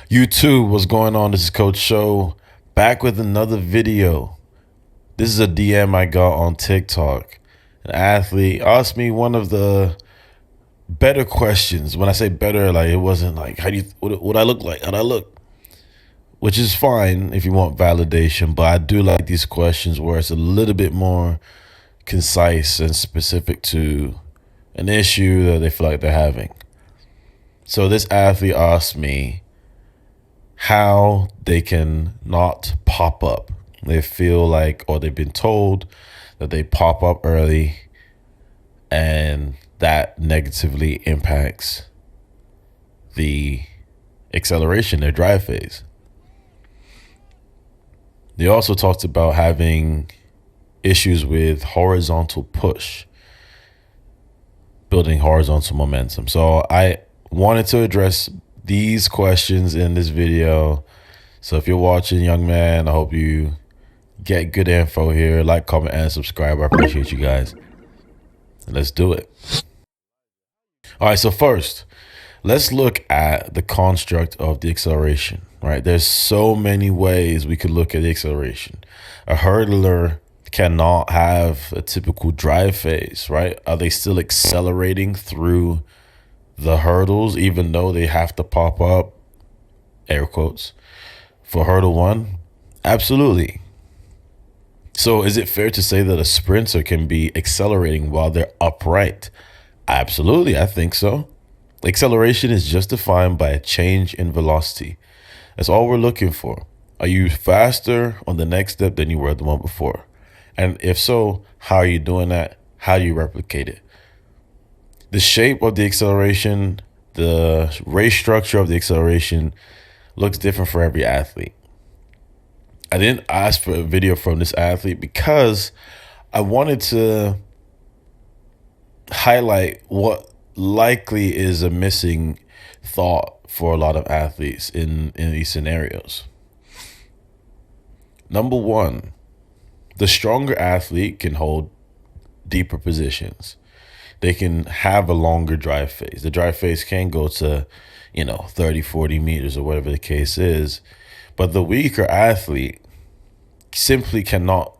YouTube, what's going on? This is Coach Show back with another video. This is a DM I got on TikTok. An athlete asked me one of the better questions. When I say better, like it wasn't like how do you what I look like? How'd I look? Which is fine if you want validation, but I do like these questions where it's a little bit more concise and specific to an issue that they feel like they're having. So this athlete asked me how they can not pop up. They feel like, or they've been told that they pop up early and that negatively impacts the acceleration, their drive phase. They also talked about having issues with horizontal push, building horizontal momentum. So I wanted to address these questions in this video. So if you're watching, young man, I hope you get good info here. Like, comment, and subscribe. I appreciate you guys. Let's do it. All right, so first, let's look at the construct of the acceleration, right? There's so many ways we could look at the acceleration. A hurdler cannot have a typical drive phase, right? Are they still accelerating through the hurdles, even though they have to pop up, air quotes, for hurdle one? Absolutely. So is it fair to say that a sprinter can be accelerating while they're upright? Absolutely, I think so. Acceleration is just defined by a change in velocity. That's all we're looking for. Are you faster on the next step than you were the one before? And if so, how are you doing that? How do you replicate it? The shape of the acceleration, the race structure of the acceleration looks different for every athlete. I didn't ask for a video from this athlete because I wanted to highlight what likely is a missing thought for a lot of athletes in these scenarios. Number one, the stronger athlete can hold deeper positions. They can have a longer drive phase. The drive phase can go to, 30, 40 meters or whatever the case is. But the weaker athlete simply cannot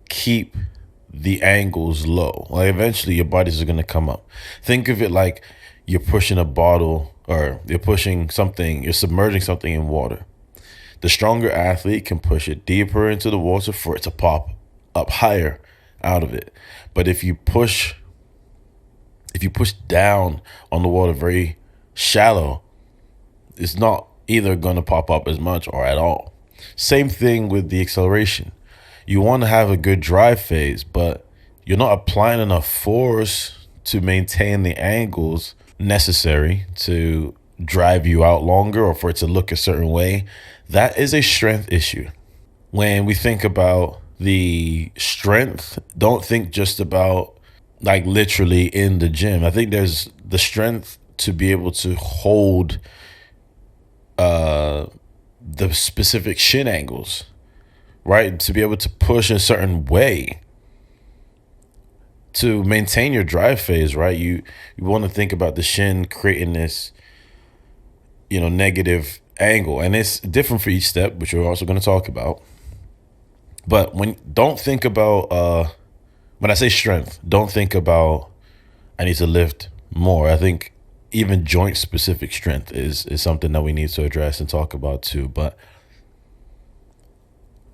keep the angles low. Like eventually your bodies are going to come up. Think of it like you're pushing a bottle, or you're pushing something, you're submerging something in water. The stronger athlete can push it deeper into the water for it to pop up higher out of it. But if you push down on the water very shallow, it's not either going to pop up as much or at all. Same thing with the acceleration. You want to have a good drive phase, but you're not applying enough force to maintain the angles necessary to drive you out longer or for it to look a certain way. That is a strength issue. When we think about the strength, don't think just about like literally in the gym. I think there's the strength to be able to hold the specific shin angles, right? To be able to push in a certain way to maintain your drive phase, right? You want to think about the shin creating this, negative angle, and it's different for each step, which we're also going to talk about. But don't think about when I say strength, don't think about I need to lift more. I think even joint specific strength is something that we need to address and talk about too. But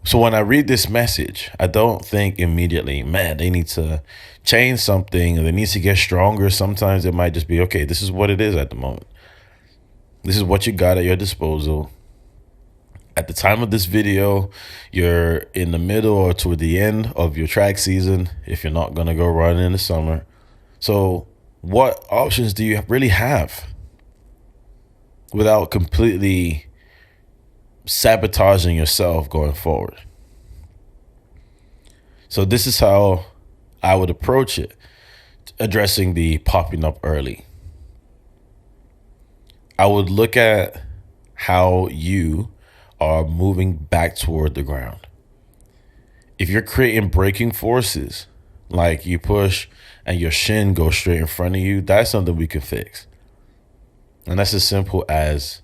so when I read this message, I don't think immediately, man, they need to change something or they need to get stronger. Sometimes it might just be, okay, this is what it is at the moment. This is what you got at your disposal. At the time of this video, you're in the middle or toward the end of your track season if you're not going to go run in the summer. So what options do you really have without completely sabotaging yourself going forward? So this is how I would approach it, addressing the popping up early. I would look at how you are moving back toward the ground. If you're creating braking forces, like you push and your shin goes straight in front of you, that's something we can fix. And that's as simple as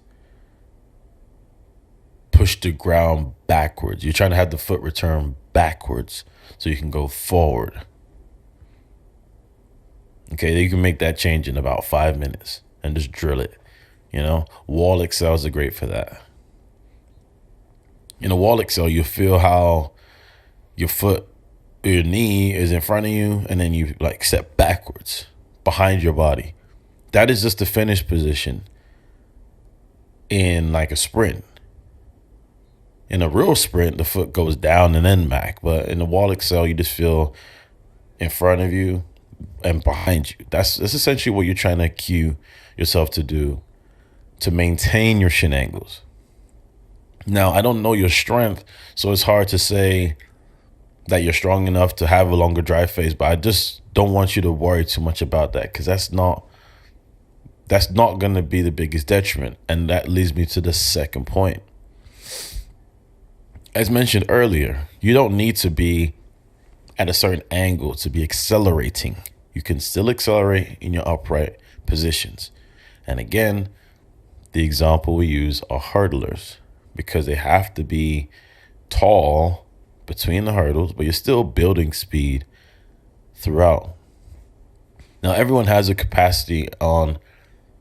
push the ground backwards. You're trying to have the foot return backwards so you can go forward. Okay, you can make that change in about 5 minutes and just drill it. Wall excels are great for that. In a wall excel, you feel how your foot, your knee is in front of you, and then you like step backwards behind your body. That is just the finish position in like a sprint. In a real sprint, the foot goes down and then back. But in the wall excel, you just feel in front of you and behind you. That's essentially what you're trying to cue yourself to do to maintain your shin angles. Now, I don't know your strength, so it's hard to say that you're strong enough to have a longer drive phase, but I just don't want you to worry too much about that, because that's not going to be the biggest detriment. And that leads me to the second point. As mentioned earlier, you don't need to be at a certain angle to be accelerating. You can still accelerate in your upright positions. And again, the example we use are hurdlers, because they have to be tall between the hurdles, but you're still building speed throughout. Now, everyone has a capacity on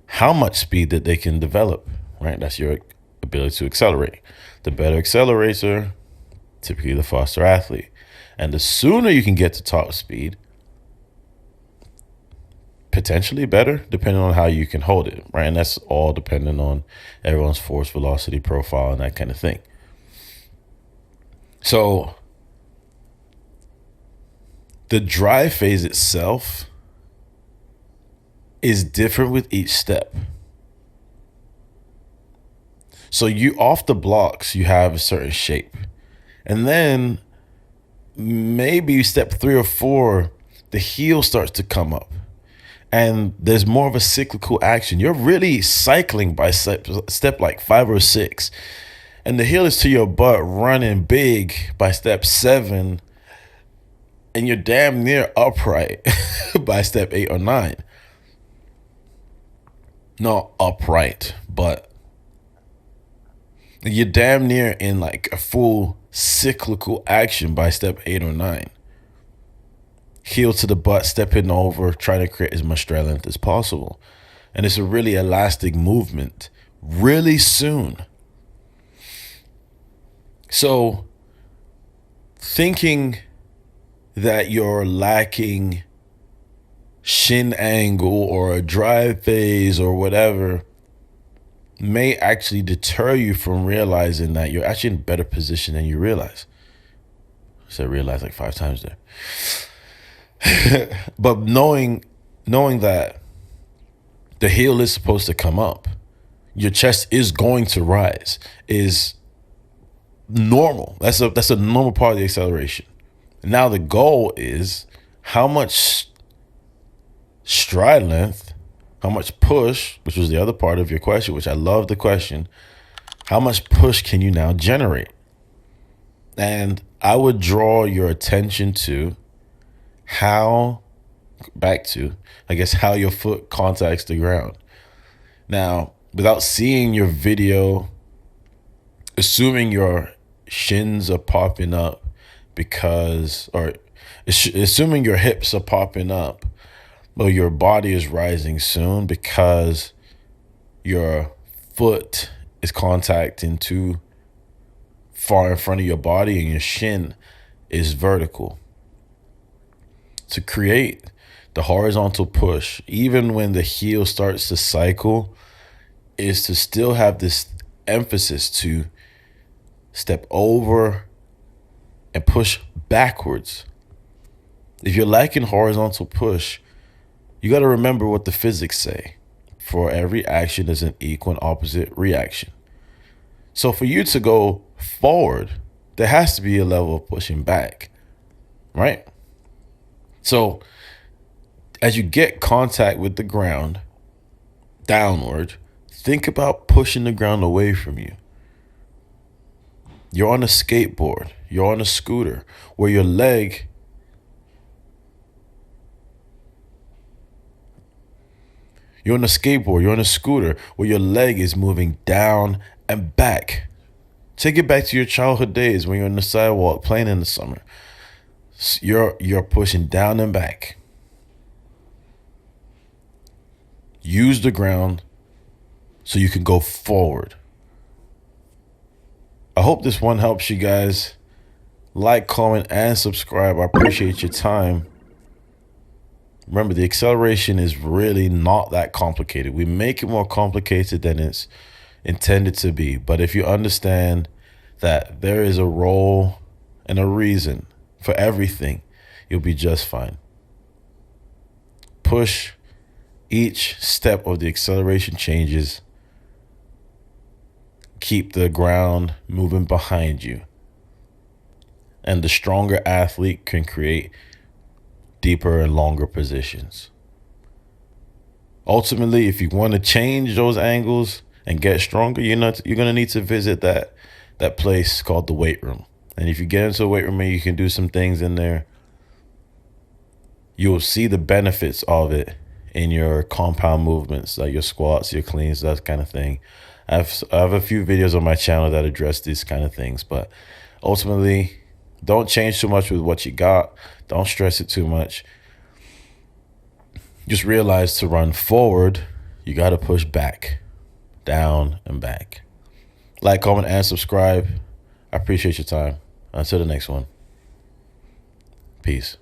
how much speed that they can develop, right? That's your ability to accelerate. The better accelerator, typically the faster athlete. And the sooner you can get to top speed, potentially better, depending on how you can hold it, right? And that's all depending on everyone's force velocity profile and that kind of thing. So the drive phase itself is different with each step. So you off the blocks, you have a certain shape. And then maybe step 3 or 4, the heel starts to come up. And there's more of a cyclical action. You're really cycling by step like 5 or 6. And the heel is to your butt running big by step 7. And you're damn near upright by step 8 or 9. Not upright, but you're damn near in like a full cyclical action by step 8 or 9. Heel to the butt, stepping over, trying to create as much stride length as possible. And it's a really elastic movement really soon. So thinking that you're lacking shin angle or a drive phase or whatever may actually deter you from realizing that you're actually in a better position than you realize. I said realize like 5 times there. But knowing that the heel is supposed to come up, your chest is going to rise, is normal. That's a normal part of the acceleration. Now the goal is how much stride length, how much push, which was the other part of your question, which I love the question. How much push can you now generate? And I would draw your attention to how your foot contacts the ground. Now, without seeing your video, assuming your shins are popping up assuming your hips are popping up, but your body is rising soon because your foot is contacting too far in front of your body and your shin is vertical. To create the horizontal push, even when the heel starts to cycle, is to still have this emphasis to step over and push backwards. If you're lacking horizontal push, you got to remember what the physics say. For every action, there's an equal and opposite reaction. So for you to go forward, there has to be a level of pushing back, right? So as you get contact with the ground downward, think about pushing the ground away from you. You're on a skateboard, you're on a scooter, where you're on a skateboard, you're on a scooter, where your leg is moving down and back. Take it back to your childhood days when you're on the sidewalk playing in the summer. You're pushing down and back. Use the ground so you can go forward. I hope this one helps you guys. Like, comment, and subscribe. I appreciate your time. Remember, the acceleration is really not that complicated. We make it more complicated than it's intended to be. But if you understand that there is a role and a reason for everything, you'll be just fine. Push each step of the acceleration changes. Keep the ground moving behind you. And the stronger athlete can create deeper and longer positions. Ultimately, if you want to change those angles and get stronger, you're going to need to visit that place called the weight room. And if you get into the weight room and you can do some things in there, you'll see the benefits of it in your compound movements, like your squats, your cleans, that kind of thing. I have a few videos on my channel that address these kind of things, but ultimately, don't change too much with what you got. Don't stress it too much. Just realize to run forward, you got to push back, down, and back. Like, comment, and subscribe. I appreciate your time. Until the next one. Peace.